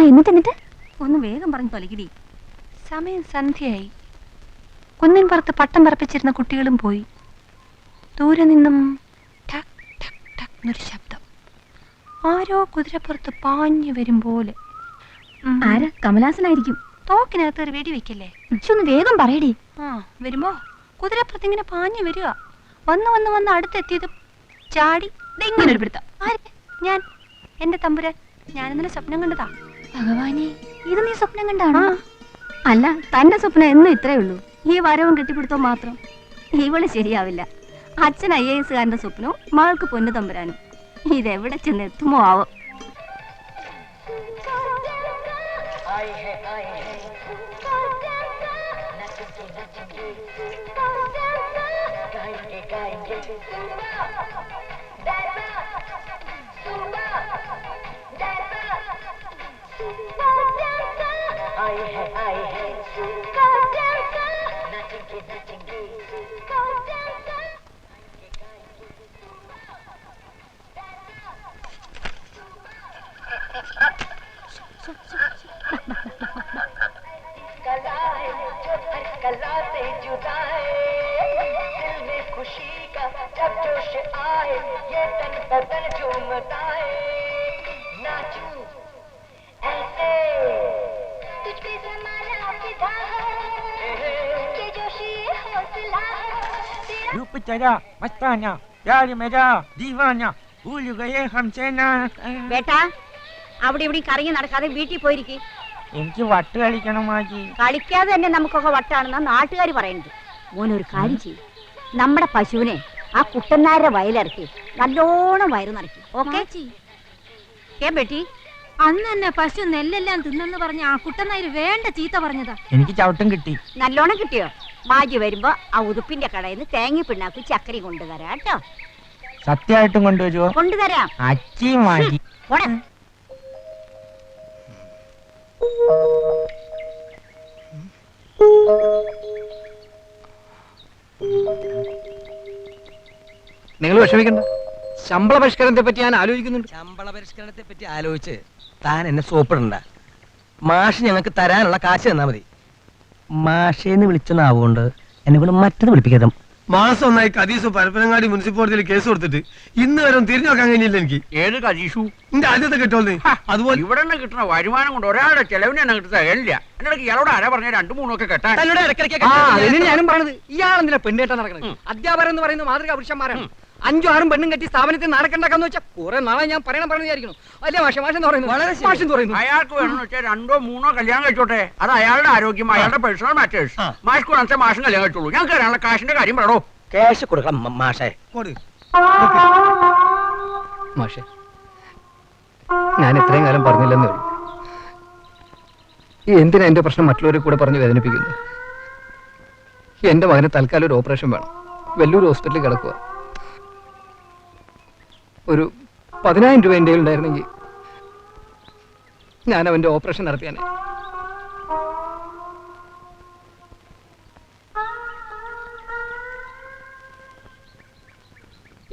എന്നിട്ട് ഒന്ന് വേഗം പറഞ്ഞു തൊലകിടി. സമയം സന്ധ്യയായി. കുന്നിൻ പുറത്ത് പട്ടം പറപ്പിച്ചിരുന്ന കുട്ടികളും പോയി. ദൂരെ നിന്നും ടക് ടക് ടക് എന്നൊരു ശബ്ദം. ആരോ കുതിരപ്പുറത്ത് പാഞ്ഞു വരും പോലെ. ആരാ? കമലാസനായിരിക്കും. തോക്കിനകത്ത് ഒരു വെടി വെക്കല്ലേ. ഒന്ന് വേഗം പറയടി. വരുമ്പോ കുതിരപ്പുറത്ത് ഇങ്ങനെ പാഞ്ഞു വരിക. വന്ന് വന്ന് വന്ന് അടുത്തെത്തിയത് ചാടി ഇങ്ങനെ ഒരു പിടുത്തം. ഞാൻ എന്റെ തമ്പുരാൻ, ഞാൻ ഇന്നലെ സ്വപ്നം കണ്ടതാ. ഭഗവാനെ, ഇത് നീ സ്വപ്നം കണ്ടാണോ? അല്ല, തന്റെ സ്വപ്നം എന്നും ഇത്രേ ഉള്ളൂ. ഈ വരവും കെട്ടിപ്പിടുത്തവും മാത്രം. ഇവള് ശരിയാവില്ല. അച്ഛൻ IAS കാരന്റെ സ്വപ്നവും മകൾക്ക് പൊന്നു തമ്പുരാനും. ഇതെവിടെ ചെന്ന് എത്തുമോ ആവോ. रूप तेरा मस्ताना प्यार मेरा दीवाना भूल गए हमसे ना. ബേട്ടാ, അവിടെ ഇവിടെ കറങ്ങി നടക്കാതെ വീട്ടിൽ പോയിരിക്കും. എനിക്ക് വട്ട് കളിക്കണം മാജി. കളിക്കാതെ തന്നെ നമുക്കൊക്കെ വട്ടാണെന്നാ നാട്ടുകാർ പറയുന്നത്. മോനൊരു കാര്യം ചെയ്യും, നമ്മുടെ പശുവിനെ ആ കുട്ടനാരുടെ വയലിറക്കി നല്ലോണം വയറ് നിറയ്ക്കും. ഓക്കെ ബേട്ടി? അന്ന് തന്നെ പശു നെല്ലെല്ലാം തിന്നെന്ന് പറഞ്ഞ ആ കുട്ടനായര് വേണ്ട ചീത്ത പറഞ്ഞതാ. എനിക്ക് ചവിട്ടം കിട്ടി. നല്ലോണം കിട്ടിയോ? മാജി വരുമ്പോ ആ ഉതുപ്പിന്റെ കടയിൽ നിന്ന് തേങ്ങ പിണ്ണാക്ക് ചക്കരി കൊണ്ടുതരാം കേട്ടോ. സത്യമായിട്ടും കൊണ്ടുവരുമോ? കൊണ്ടുതരാം. അച്ചി മാജി. നിങ്ങൾ വിഷമിക്കണ്ട. ശമ്പള പരിഷ്കരണത്തെ പറ്റി ഞാൻ ആലോചിക്കുന്നുണ്ട്. ശമ്പള പരിഷ്കരണത്തെ പറ്റി ആലോചിച്ച് താൻ എന്നെ സോപ്പിടണ്ട. മാഷ് ഞങ്ങൾക്ക് തരാനുള്ള കാശ് തന്നാ മതി. മാഷേന്ന് വിളിച്ചെന്നാവുകൊണ്ട് എന്നെ കൊണ്ട് മറ്റത് വിളിപ്പിക്കാതെ. മാസം ഒന്നായി കദീസ് പരപ്പനങ്ങാടി മുനിസിപ്പാലിറ്റിയിൽ കേസ് കൊടുത്തിട്ട് ഇന്ന് വരെ തിരിഞ്ഞു നോക്കാൻ കഴിഞ്ഞില്ല എനിക്ക്. ഏത് കദീഷു? എന്റെ ആദ്യത്തെ കിട്ടുമോ? അതുപോലെ ഇവിടെ നിന്ന് കിട്ടുന്ന വരുമാനം കൊണ്ട് ഒരാളുടെ ചെലവിന് തന്നെ കിട്ടുന്ന ഇല്ല. എന്നിടയ്ക്ക് ഇയാളോട് ആരാ പറഞ്ഞ 2-3 ഒക്കെ കെട്ടാൻ? ഞാനും പറഞ്ഞത് ഇയാളെന്തിനാ പെണ്ണേട്ടാ നടക്കണത്? അധ്യാപകർ എന്ന് പറയുന്ന മാതൃകാ പുരുഷന്മാരാണ്. 5-6 പെണ്ണും കെട്ടി സ്ഥാപനത്തിൽ നടക്കണ്ടാക്കാന്ന് വെച്ചാൽ കുറെ നാളെ ഞാൻ പറഞ്ഞു വിചാരിക്കണം. അല്ലേ മാഷ്? മാഷെന്ന് പറയുന്നു അയാൾക്ക് വേണമെന്ന് വെച്ചാൽ 2-3 കല്യാണം കഴിച്ചോട്ടെ. അത് അയാളുടെ ആരോഗ്യം, അയാളുടെ പേഴ്സണൽ മാറ്റേഴ്സ്. മാഷ് കൊടുത്ത മാഷം കല്യാണം കഴിച്ചോളൂ. ഞങ്ങൾക്ക് തരാനുള്ള കാശിന്റെ കാര്യം പറയണോ? ക്യാഷ് കൊടുക്കണം മാഷേ. മാഷേ, ഞാൻ ഇത്രയും കാലം പറഞ്ഞില്ലെന്നേ ഉള്ളൂ. എന്തിനാ എന്റെ പ്രശ്നം മറ്റുള്ളവരെ കൂടെ പറഞ്ഞ് വേദനിപ്പിക്കുന്നു? എന്റെ മകന് തൽക്കാലം ഒരു ഓപ്പറേഷൻ വേണം. വെല്ലൂർ ഹോസ്പിറ്റലിൽ കിടക്കുക. ഒരു 10,000 രൂപ എൻ്റെ ഉണ്ടായിരുന്നെങ്കിൽ ഞാൻ അവന്റെ ഓപ്പറേഷൻ നടത്തിയാനെ.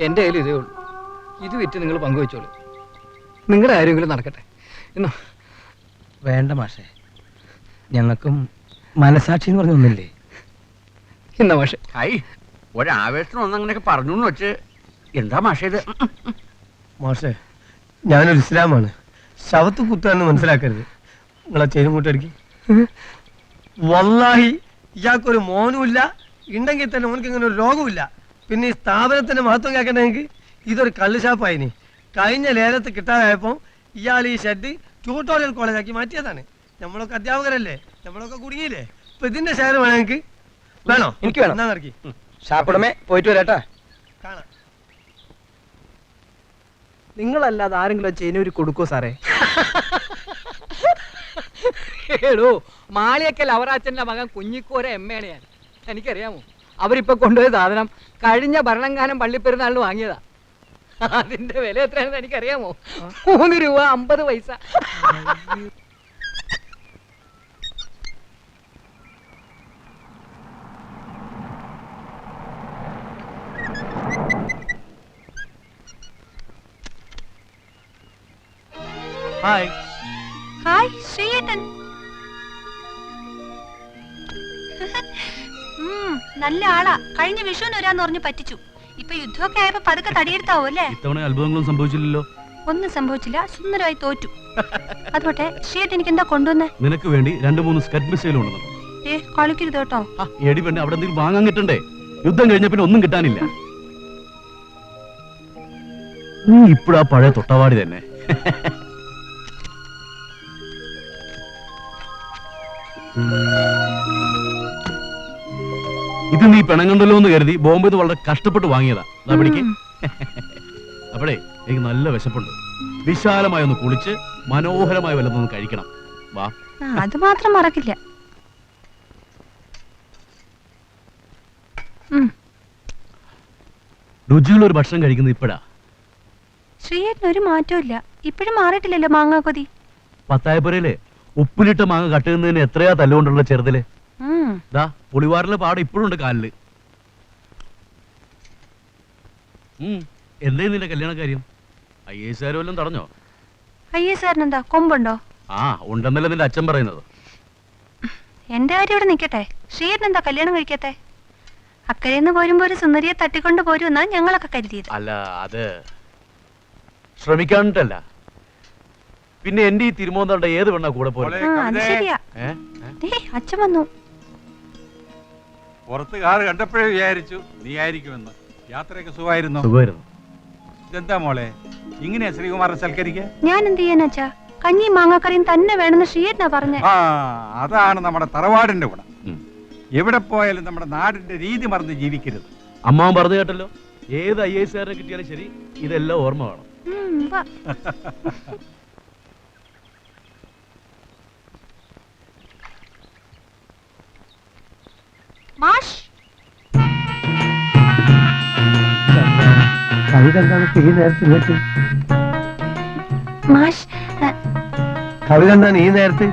എന്റെ കയ്യിൽ ഇതേ ഉള്ളൂ. ഇത് വിറ്റ് നിങ്ങൾ പങ്കുവെച്ചോളൂ. നിങ്ങളുടെ ആരെങ്കിലും നടക്കട്ടെ. എന്നോ വേണ്ട മാഷേ, ഞങ്ങൾക്കും മനസാക്ഷി എന്ന് പറഞ്ഞൊന്നില്ലേ? എന്നാ മാഷേ? ഒരാവേശത്തിന് ഒന്നങ്ങനെയൊക്കെ പറഞ്ഞു എന്ന് വെച്ച് എന്താ മാഷേ ഇത്? മാഷേ, ഞാനൊരു ഇസ്ലാമാണ്. ശവത്ത് കുത്താന്ന് മനസ്സിലാക്കരുത്. നിങ്ങളെ ചെയിനും കൂട്ടടിക്ക്. വല്ലാഹി ഇയാൾക്കൊരു മോനുമില്ല, ഉണ്ടെങ്കിൽ തന്നെ ഓനക്ക് ഇങ്ങനെ ഒരു രോഗമില്ല. പിന്നെ ഈ സ്ഥാപനത്തിന്റെ മഹത്വം കേൾക്കണമെങ്കിൽ ഇതൊരു കള്ളുഷാപ്പായിനി. കഴിഞ്ഞ ലേലത്ത് കിട്ടാതായപ്പോൾ ഇയാൾ ഈ ഷെഡ് ട്യൂട്ടോറിയൽ കോളേജാക്കി മാറ്റിയതാണ്. നമ്മളൊക്കെ അധ്യാപകരല്ലേ, നമ്മളൊക്കെ കുടുങ്ങിയില്ലേ? ഇപ്പൊ ഇതിന്റെ ഷെയർ വേണമെങ്കിൽ വേണോ? എനിക്ക് വേണം. എന്നാ നടക്കി ഷാപ്പിടമേ പോയിട്ട് വരാട്ടാ. കാണാം. നിങ്ങളല്ലാതെ ആരെങ്കിലും ചെയിനൂരി കൊടുക്കോ സാറേ? ഏടോ, മാളിയക്കൽ അവറാച്ചന്റെ മകൻ കുഞ്ഞിക്കോര MA ഞാൻ. എനിക്കറിയാമോ? അവരിപ്പൊ കൊണ്ടുപോയ സാധനം കഴിഞ്ഞ ഭരണങ്ങാനം പള്ളിപ്പെരുന്നാളിന് വാങ്ങിയതാ. അതിന്റെ വില എത്രയാണെന്ന് എനിക്കറിയാമോ? 3 രൂപ 50 പൈസ. ഹായ്. ഹായ് ഹായ് ശ്രീയേട്ടൻ. നല്ല ആളാ. കഴിഞ്ഞ വിഷുവിന് വരാന്ന് പറഞ്ഞു പറ്റിച്ചു. ഇപ്പൊ യുദ്ധമൊക്കെ ആയപ്പോ പതുക്കെ തടിയെടുത്താവോ അല്ലേ? ഇത്തവണ അത്ഭുതങ്ങളും സംഭവിച്ചില്ലല്ലോ. ഒന്നും സംഭവിച്ചില്ല, സുന്ദരമായി തോറ്റു. അതോട്ടെ ശ്രീയേട്ടൻ എനിക്ക് എന്താ കൊണ്ടുവന്നേ? നിനക്ക് വേണ്ടി 2-3 സ്കറ്റ് മിസൈലും ഉണ്ടെന്നു. കളിക്കരുത് കേട്ടോ. എടി പെണ്ണ്, അവിടെ എന്തെങ്കിലും വാങ്ങാൻ കിട്ടണ്ടേ? യുദ്ധം കഴിഞ്ഞ പിന്നെ ഒന്നും കിട്ടാനില്ല. നീ ഇപ്പഴാ പഴയ തൊട്ടവാടി തന്നെ. ഇത് നീ പെണങ്ങണ്ടല്ലോ എന്ന് കരുതി ബോംബെന്ന് വളരെ കഷ്ടപ്പെട്ട് വാങ്ങിയതാ. പിടിക്ക്. അപ്പോഴേ എനിക്ക് നല്ല വിശപ്പുണ്ട്. വിശാലമായി ഒന്ന് കുളിച്ച് മനോഹരമായ വല്ലതൊന്ന് കഴിക്കണം. വാ. അത് മാത്രം മറക്കില്ല. രുചിയുള്ള ഒരു ഭക്ഷണം കഴിക്കുന്നത് ഇപ്പഴാ. ശ്രീയേട്ടന് ഒരു മാറ്റവും ഇല്ല. ഇപ്പോഴും മാറിയിട്ടില്ലല്ലോ മാങ്ങാ കൊതി. പത്തായപ്പുരയില് ഉപ്പിലിട്ട മാങ്ങ കട്ടുന്നതിന് എത്രയാ തല്ലുകൊണ്ടുള്ള ചെറുതില്. ദാ പുളിവാറിലെ പാടം ഇപ്പോഴും ഉണ്ട് കാലില്. എന്തേ നിന്റെ കല്യാണ കാര്യം? IAS വല്ലതും തടഞ്ഞോ? IAS എന്താ കൊമ്പുണ്ടോ? ആ ഉണ്ടെന്നല്ലേ നിന്റെ അച്ഛൻ പറയുന്നത്. എന്റെ കാര്യം ഇവിടെ നിൽക്കട്ടെ. ശ്രീയേട്ടൻ എന്താ കല്യാണം കഴിക്കട്ടെ? അക്കരയിന്ന് പോരുമ്പോ ഒരു സുന്ദരിയെ തട്ടിക്കൊണ്ട് പോരുമെന്നാ ഞങ്ങളൊക്കെ കരുതിയത്. അല്ല, അത് ശ്രമിക്കാനിട്ടല്ല. പിന്നെ എന്റെ ഈ തിരുമോന്തണ്ട ഏത് വേണ്ട കൂടെ പോലെ. അത് ശരിയാ. അച്ഛൻ വന്നു. പുറത്ത് കാറ് കണ്ടപ്പോഴേ വിചാരിച്ചു നീ ആയിരിക്കുമെന്ന്. യാത്രയൊക്കെ സുഖമായിരുന്നു? സുഖമായിരുന്നു. ഇതെന്താ മോളെ ഇങ്ങനെയാ ശ്രീകുമാരനെ സൽക്കരിക്ക? ഞാൻ എന്ത് ചെയ്യാനാച്ചാ? കഞ്ഞിയും മാങ്ങാക്കറിയും തന്നെ വേണമെന്ന് ശ്രീയേട്ടനാ പറഞ്ഞേ. ആ, അതാണ് നമ്മുടെ തറവാടിന്റെ ഗുണം. എവിടെ പോയാലും നമ്മുടെ നാടിന്റെ രീതി മറന്ന് ജീവിക്കരുത്. അമ്മാവൻ പറഞ്ഞു കേട്ടല്ലോ, ഏത് IAS കിട്ടിയാലും ശരി ഇതെല്ലാം ഓർമ്മ വേണം. കവിതെന്താണ് ഈ നേരത്ത്?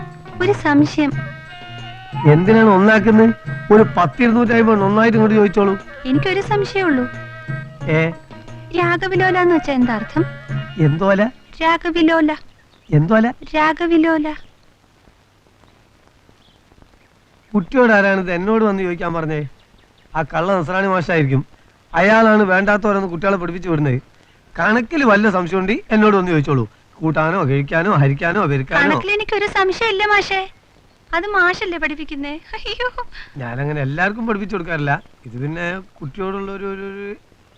ഒരു സംശയം. എന്തിനാണ് ഒന്നാക്കുന്നത്? ഒരു 10-250 ഒന്നായിട്ട് ഇങ്ങോട്ട് ചോദിച്ചോളൂ. എനിക്കൊരു സംശയമുള്ളൂ. രാഗവിലോല എന്ന് വെച്ചാ എന്താ അർത്ഥം? എന്തോല? രാഗവിലോല. എന്തോല? രാഗവിലോല. കുട്ടിയോട് ആരാണിത് എന്നോട് വന്ന് ചോദിക്കാൻ പറഞ്ഞേ? ആ കള്ള നസ്രാണി മാഷായിരിക്കും. അയാളാണ് വേണ്ടാത്തവരെന്ന് കുട്ടികളെ പഠിപ്പിച്ചു വിടുന്നത്. കണക്കിൽ വല്ല സംശയം ഉണ്ട് എന്നോട് വന്ന് ചോദിച്ചോളൂ. കൂട്ടാനോ കഴിക്കാനോ ഹരിക്കാനോ പെരുക്കാനോ. കണക്കിൽ എനിക്കൊരു സംശയം ഇല്ല മാഷേ. അത് മാഷല്ലേ പഠിപ്പിക്കുന്നേ? അയ്യോ, ഞാനങ്ങനെ എല്ലാവർക്കും പഠിപ്പിച്ചു കൊടുക്കാറില്ല. ഇത് പിന്നെ കുട്ടിയോടുള്ള ഒരു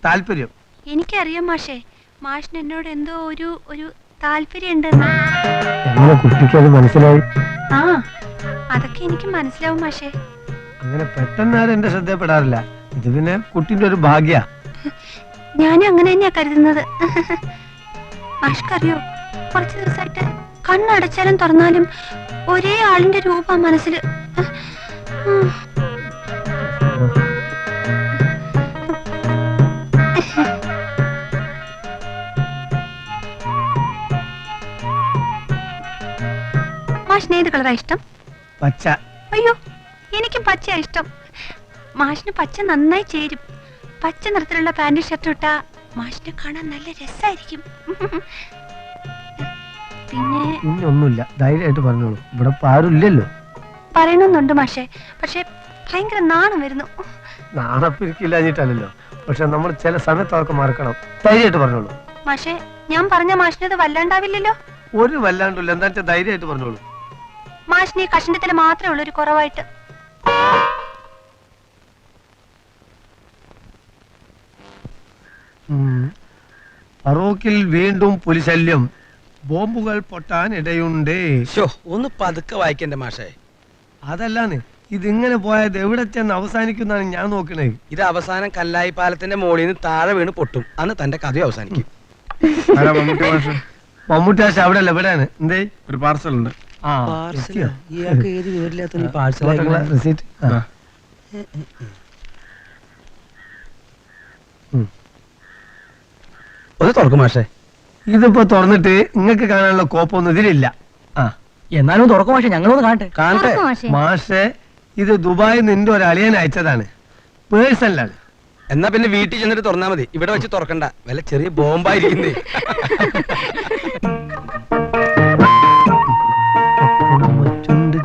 താല്പര്യം. എനിക്കറിയാം മാഷേ, മാഷിന് എന്നോട് എന്തോ ഒരു താല്പര്യം ഉണ്ടെന്ന്. എങ്ങനെ കുട്ടിക്കത് മനസ്സിലായി? ആ, അതൊക്കെ എനിക്ക് മനസ്സിലാവും മാഷേ. അങ്ങനെ പെട്ടെന്ന് ആരും എന്റെ ശ്രദ്ധപ്പെടാറില്ല. ഇത് പിന്നെ കുട്ടിന്റെ ഒരു ഭാഗ്യ. ഞാനും അങ്ങനെ തന്നെയാ കരുതുന്നത്. മാഷ്ക്കറിയോ, കുറച്ച് ദിവസമായിട്ട് കണ്ണടച്ചാലും തുറന്നാലും ഒരേ ആളിന്റെ രൂപം മനസ്സിൽ. മാഷിന് ഏത് കളറാ ഇഷ്ടം? പച്ച. അയ്യോ, എനിക്കും പച്ചയാ ഇഷ്ടം. മാഷിന് പച്ച നന്നായി ചേരും. പച്ച നിറത്തിലുള്ള പാന്റ് ഷർട്ട് ഇട്ടാ മാഷിനെ കാണാൻ നല്ല രസായിരിക്കും. പിന്നെ ഒന്നുമില്ല, ധൈര്യമായിട്ട് പറഞ്ഞോളൂ. ഇവിടെ ആരുമില്ലല്ലോ. പറയണമെന്നുണ്ട് മാഷെ, പക്ഷെ ഭയങ്കര നാണം വരുന്നു. നാണപ്പിരിക്കില്ലല്ലോ. പക്ഷെ നമ്മൾ ചില സമയത്ത് അവർക്ക് മറക്കണം. ധൈര്യമായിട്ട് പറഞ്ഞോളൂ. മാഷെ, ഞാൻ പറഞ്ഞ മാഷിനത് വല്ലാണ്ടാവില്ലല്ലോ? ഒരു വല്ലാണ്ടില്ല. എന്താ വെച്ചാൽ ധൈര്യമായിട്ട് പറഞ്ഞോളൂ. മാഷിന് ഈ കഷണ്ടത്തിൽ മാത്രമേ ഉള്ളൂ ഒരു കുറവായിട്ട്. ഫറൂഖിൽ വീണ്ടും പുലിശല്യം. ബോംബുകൾ പൊട്ടാൻ ഇടയുണ്ട്. ഒന്ന് പതുക്കെ വായിക്കണ്ടേ മാഷേ? അതല്ലാന്ന്, ഇതിങ്ങനെ പോയത് എവിടെ ചെന്ന് അവസാനിക്കുന്നാണ് ഞാൻ നോക്കണേ. ഇത് അവസാനം കല്ലായി പാലത്തിന്റെ മോളിൽ നിന്ന് താഴെ വീണ് പൊട്ടും. അന്ന് തന്റെ കഥ അവസാനിക്കും. മമ്മൂട്ടി മാഷ അവിടെ അല്ല, എവിടെയാണ്? എന്തേ? ഒരു പാർസൽ ഉണ്ട്. ഇയാൾക്ക് ഏത് വീട്ടിലാത്ത പാഴ്സൽ റെസീറ്റ്. ഒന്ന് തുറക്കും മാഷേ. ഇതിപ്പോ തുറന്നിട്ട് നിങ്ങൾക്ക് കാണാനുള്ള കോപ്പൊന്നും ഇതിലില്ല. എന്നാലും തുറക്കും മാഷേ, ഞങ്ങളൊന്ന് കാണട്ടെ. കാണട്ടെ മാഷേ, ഇത് ദുബായിൽ നിന്റെ ഒരു അളിയൻ അയച്ചതാണ്. പേഴ്സണലാണ്. എന്നാ പിന്നെ വീട്ടിൽ ചെന്നിട്ട് തുറന്നാ മതി. ഇവിടെ വെച്ച് തുറക്കണ്ട, വല്ല ചെറിയ ബോംബായിരിക്കുന്നേ.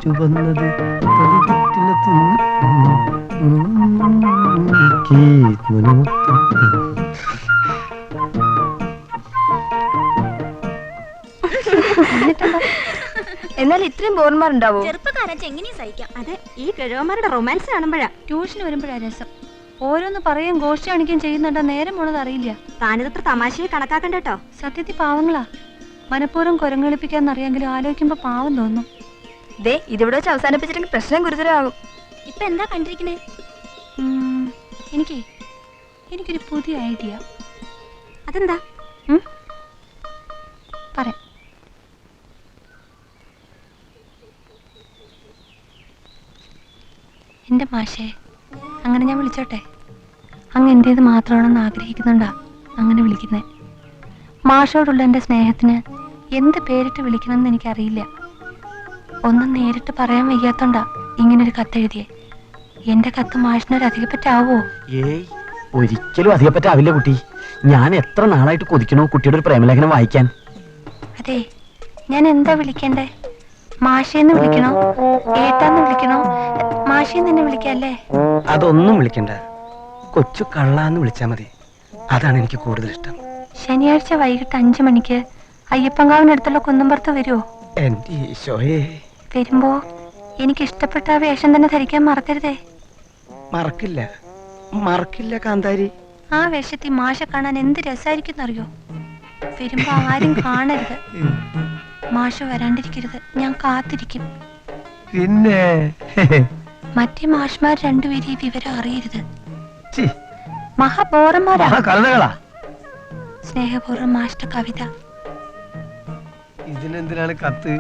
ചുവന്നത് എന്നാൽ ഇത്രയും ബോർമാരുണ്ടാവോ? ചെറുപ്പക്കാരൻ എങ്ങനെയും സഹിക്കാം. അതെ, ഈ കിഴവന്മാരുടെ റൊമാൻസ് കാണുമ്പോഴാ. ട്യൂഷന് വരുമ്പോഴാ രസം. ഓരോന്ന് പറയുകയും ഗോഷ്ഠി കാണിക്കുകയും ചെയ്യുന്നുണ്ടോ നേരം പോണത് അറിയില്ല. താനിതത്ര തമാശയെ കണക്കാക്കണ്ട കേട്ടോ. സത്യത്തിൽ പാവങ്ങളാ. മനഃപൂർവ്വം കുരങ്ങളിപ്പിക്കാന്നറിയാമെങ്കിലും ആലോചിക്കുമ്പോ പാവം തോന്നും. ദേ ഇതിവിടെ വെച്ച് അവസാനിപ്പിച്ചിട്ടെങ്കിൽ പ്രശ്നം ഗുരുതരമാകും. ഇപ്പൊ എന്താ കണ്ടിരിക്കണേ? എനിക്കൊരു പുതിയ ഐഡിയ. അതെന്താ? പറയാം. എന്റെ മാഷേ, അങ്ങനെ ഞാൻ വിളിച്ചോട്ടെ? അങ്ങ് എന്റേത് മാത്രമാണെന്ന് ആഗ്രഹിക്കുന്നുണ്ടാ അങ്ങനെ വിളിക്കുന്നേ. മാഷോടുള്ള എൻ്റെ സ്നേഹത്തിന് എന്ത് പേരിട്ട് വിളിക്കണമെന്ന് എനിക്കറിയില്ല. ഒന്നും നേരിട്ട് പറയാൻ വയ്യാത്തോണ്ടാ ഇങ്ങനൊരു കത്തെഴുതിയേ. എന്റെ കത്ത് മാഷിനൊരു അധികപ്പറ്റാവോ? ഏയ്, ഒരിക്കലും അധികപ്പറ്റാവില്ല കുട്ടി. ഞാൻ എത്ര നാളായിട്ട് കൊതിക്കണോ കുട്ടിയുടെ ഒരു പ്രേമലേഖനം വായിക്കാൻ. അതെ, ഞാൻ എന്താ വിളിക്കണ്ടേ? മാഷേന്ന് വിളിക്കണോ, ഏട്ടാന്ന് വിളിക്കണോ? മാഷേന്ന് തന്നെ വിളിക്കല്ലേ? അതൊന്നും വിളിക്കണ്ട, കൊച്ചു കള്ളാന്ന് വിളിച്ചാ മതി. അതാണ് എനിക്ക് കൂടുതൽ ഇഷ്ടം. ശനിയാഴ്ച വൈകിട്ട് 5 മണിക്ക് അയ്യപ്പങ്കാവിനടുത്തുള്ള കുന്നമ്പുറത്ത് വരുമോ? എന്റെ ഈശോയെ. വരുമ്പോ എനിക്ക് ഇഷ്ടപ്പെട്ട ആ വേഷം തന്നെ ധരിക്കാൻ മറക്കരുതേ. മറക്കില്ല, മറക്കില്ല കാന്താരി. ആ വേഷത്തിൽ മാഷ കാണാൻ എന്ത് രസമായിരിക്കും അറിയോ? വരുമ്പോ ആരും കാണരുത്. മാഷ് വരാണ്ടിരിക്കരുത്, ഞാൻ കാത്തിരിക്കും. പിന്നെ മറ്റേ മാഷ്മാർ രണ്ടുപേരും ഈ വിവരം അറിയരുത്. മഹാബോറന്മാരാ. സ്നേഹപൂർവ്വം മാഷ്ട കവിത. ഇതിനെന്തിനാണ് കത്ത്?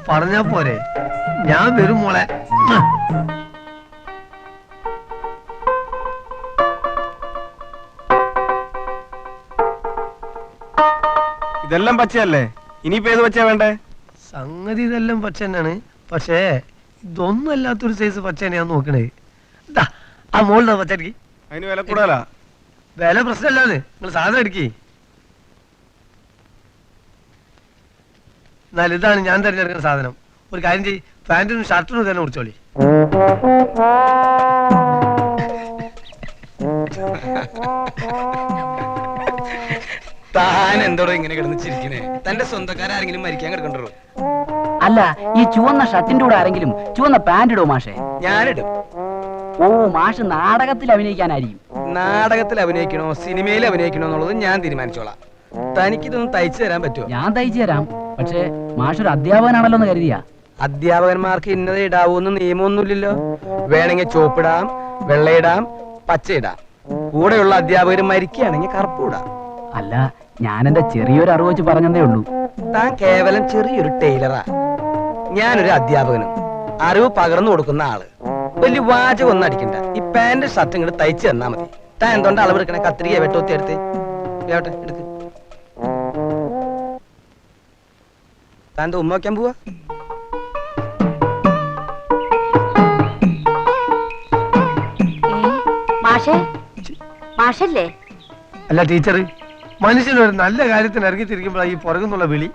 പറഞ്ഞാ പോരെ, ഞാൻ വരും മോളെ. ഇതെല്ലാം പച്ചയല്ലേ? ഇനിയിപ്പോ ഏത് പച്ചയാ വേണ്ടേ? സംഗതി ഇതെല്ലാം പച്ച തന്നെയാണ്, പക്ഷേ ഇതൊന്നും അല്ലാത്തൊരു സൈസ് പച്ച തന്നെയാ നോക്കണേ. ആ മോളുടെ പച്ചടിക്ക് അതിന് വില കൂടുതലാ. വില പ്രശ്നമല്ലാന്ന്, നിങ്ങൾ സാധനം എടുക്കി. എന്നാൽ ഇതാണ് ഞാൻ തിരഞ്ഞെടുക്കുന്ന സാധനം. ഒരു കാര്യം ചെയ്യ്, പാന്റിനും ഷർട്ടിനും തന്നെ കുറിച്ചോളി. താൻ എന്തോടോ ഇങ്ങനെ കിടന്ന് ചിരിക്കണേ? തന്റെ സ്വന്തക്കാരെങ്കിലും മരിക്കാൻ കിടക്കണ്ടോ? അല്ല, ഈ ചുവന്ന ഷർട്ടിന്റെ കൂടെ ആരെങ്കിലും ചുവന്ന പാന്റ് ഇടോ മാഷേ? ഞാനിടും. ഓ, മാഷ് നാടകത്തിൽ അഭിനയിക്കാനായിരിക്കും. നാടകത്തിൽ അഭിനയിക്കണോ സിനിമയിൽ അഭിനയിക്കണോ എന്നുള്ളത് ഞാൻ തീരുമാനിച്ചോളാം. തനിക്കിതൊന്നും തയ്ച്ചു തരാൻ പറ്റുമോ? ഞാൻ തയ്ച്ചു തരാം, പക്ഷേ മാഷൊരു അധ്യാപകനാണല്ലോ എന്ന് കരുതിയാ. അധ്യാപകന്മാർക്ക് ഇന്നത് ഇടാവൂന്ന് നിയമമൊന്നുമില്ലല്ലോ. വേണമെങ്കിൽ ചോപ്പിടാം, വെള്ളയിടാം, പച്ചയിടാം. കൂടെയുള്ള അധ്യാപകർ മരിക്കുകയാണെങ്കിൽ കറുപ്പിടാം. അല്ല, ഞാൻ എന്റെ ചെറിയൊരു അറിവ് വെച്ച് പറഞ്ഞതേ ഉള്ളൂ. താൻ കേവലം ചെറിയൊരു ടൈലറാ. ഞാനൊരു അധ്യാപകനും അറിവ് പകർന്നു കൊടുക്കുന്ന ആള്. വലിയ വാചകം ഒന്നും അടിക്കണ്ട. ഈ പാന്റ് ഷർട്ടും കൂടെ തയ്ച്ചു തന്നാ മതി. താൻ എന്തുകൊണ്ട് അളവ് എടുക്കണേ? കത്രിക വെട്ടോത്തി എടുത്ത് എടുക്ക്. താൻ എന്താ ഉമ്മ വയ്ക്കാൻ പോവാ? മാഷേ, മാഷല്ലേ? അല്ല ടീച്ചർ, മനുഷ്യനൊരു നല്ല കാര്യത്തിന് ഇറങ്ങി തിരിക്കുമ്പോഴാണ് ഈ പുറകുന്നുള്ള വിളി.